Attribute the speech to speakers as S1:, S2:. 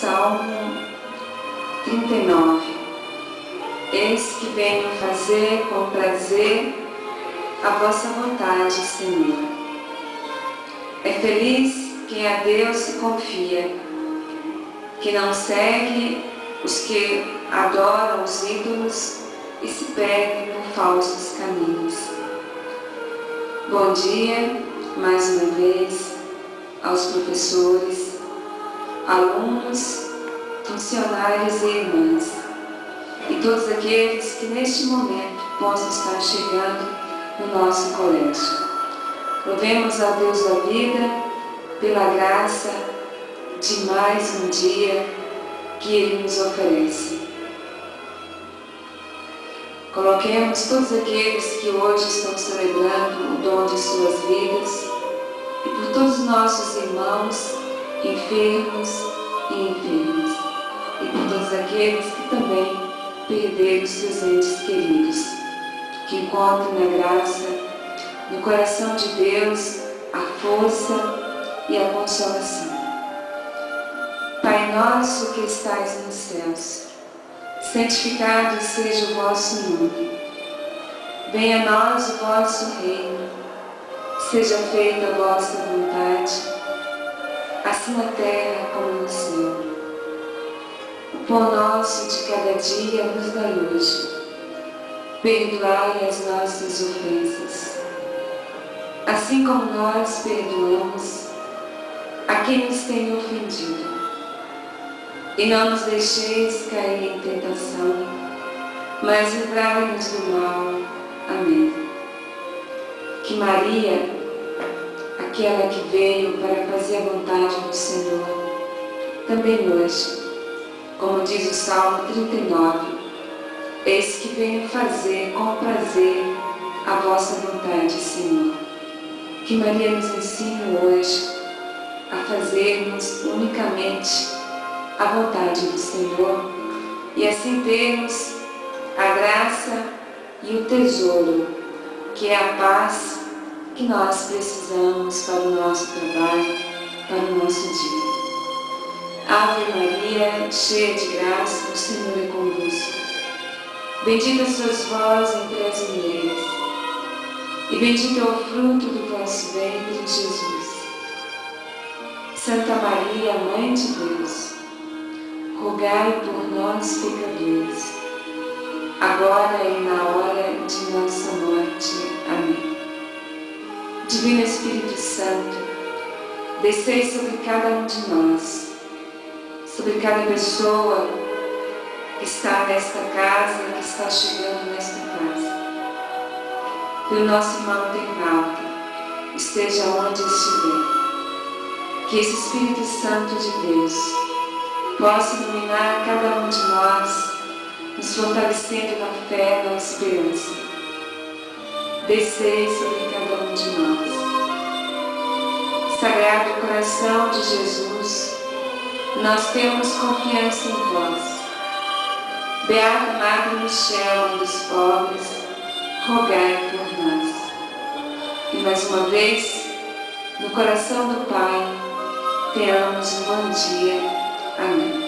S1: Salmo 39. Eis que venho fazer com prazer a vossa vontade, Senhor. É feliz quem a Deus se confia, que não segue os que adoram os ídolos e se perdem por falsos caminhos. Bom dia, mais uma vez, aos professores, alunos, funcionários e irmãs, e todos aqueles que neste momento possam estar chegando no nosso colégio. Louvemos ao Deus da vida pela graça de mais um dia que Ele nos oferece. Coloquemos todos aqueles que hoje estão celebrando o dom de suas vidas e por todos os nossos irmãos enfermos e enfermas, e por todos aqueles que também perderam seus entes queridos, que encontrem na graça, no coração de Deus, a força e a consolação. Pai nosso que estais nos céus, santificado seja o vosso nome. Venha a nós o vosso reino, seja feita a vossa vontade, assim na terra como no céu. O pão nosso de cada dia nos dai hoje. Perdoai as nossas ofensas, assim como nós perdoamos a quem nos tem ofendido. E não nos deixeis cair em tentação, mas livrai-nos do mal. Amém. Que Maria, aquela que veio para fazer a vontade do Senhor, também hoje, como diz o Salmo 39, eis que venho fazer com prazer a vossa vontade, Senhor. Que Maria nos ensine hoje a fazermos unicamente a vontade do Senhor e assim termos a graça e o tesouro, que é a paz que nós precisamos para o nosso trabalho, para o nosso dia. Ave Maria, cheia de graça, o Senhor é convosco. Bendita sois vós entre as mulheres, e bendito é o fruto do vosso ventre, Jesus. Santa Maria, Mãe de Deus, rogai por nós, pecadores, agora e na hora de nossa morte. Amém. Divino Espírito Santo, descei sobre cada um de nós, sobre cada pessoa que está nesta casa, que está chegando nesta casa. Que o nosso irmão internauta esteja onde estiver. Que esse Espírito Santo de Deus possa iluminar cada um de nós, nos fortalecendo na fé, na esperança. Descei sobre cada um de nós. Sagrado coração de Jesus, nós temos confiança em vós. Beata Madre Michel, Mãe dos pobres, rogai por nós. E mais uma vez, no coração do Pai, tenhamos um bom dia. Amém.